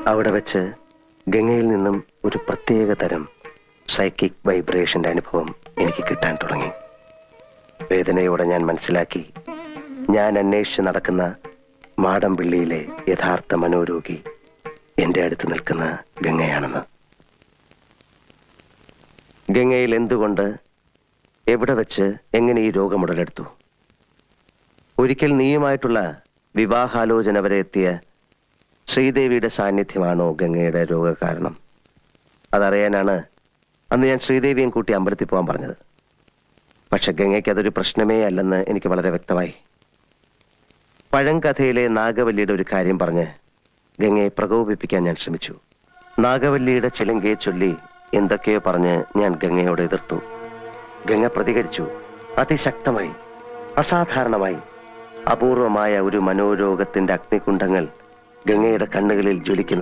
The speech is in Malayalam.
അവിടെ വെച്ച് ഗംഗയിൽ നിന്നും ഒരു പ്രത്യേക തരം സൈക്കിക് വൈബ്രേഷന്റെ അനുഭവം എനിക്ക് കിട്ടാൻ തുടങ്ങി. വേദനയോടെ ഞാൻ മനസ്സിലാക്കി, ഞാൻ അന്വേഷിച്ച് നടക്കുന്ന മാടമ്പിള്ളിയിലെ യഥാർത്ഥ മനോരോഗി എന്റെ അടുത്ത് നിൽക്കുന്ന ഗംഗയാണെന്ന്. ഗംഗയിൽ എന്തുകൊണ്ട്, എവിടെ വെച്ച്, എങ്ങനെ ഈ രോഗം ഉടലെടുത്തു? ഒരിക്കൽ നീയുമായിട്ടുള്ള വിവാഹാലോചന വരെ എത്തിയ ശ്രീദേവിയുടെ സാന്നിധ്യമാണോ ഗംഗയുടെ രോഗകാരണം? അതറിയാനാണ് അന്ന് ഞാൻ ശ്രീദേവിയും കൂട്ടി അമ്പലത്തിൽ പോകാൻ പറഞ്ഞത്. പക്ഷെ ഗംഗയ്ക്ക് അതൊരു പ്രശ്നമേ അല്ലെന്ന് എനിക്ക് വളരെ വ്യക്തമായി. പഴങ്കഥയിലെ നാഗവല്ലിയുടെ ഒരു കാര്യം പറഞ്ഞ് ഗംഗയെ പ്രകോപിപ്പിക്കാൻ ഞാൻ ശ്രമിച്ചു. നാഗവല്ലിയുടെ ചിലങ്കയെ ചൊല്ലി എന്തൊക്കെയോ പറഞ്ഞ് ഞാൻ ഗംഗയോട് എതിർത്തു. ഗംഗ പ്രതികരിച്ചു. അതിശക്തമായി, അസാധാരണമായി. അപൂർവമായ ഒരു മനോരോഗത്തിന്റെ അഗ്നികുണ്ഡങ്ങൾ ഗംഗയുടെ കണ്ണുകളിൽ ജ്വലിക്കുന്നു.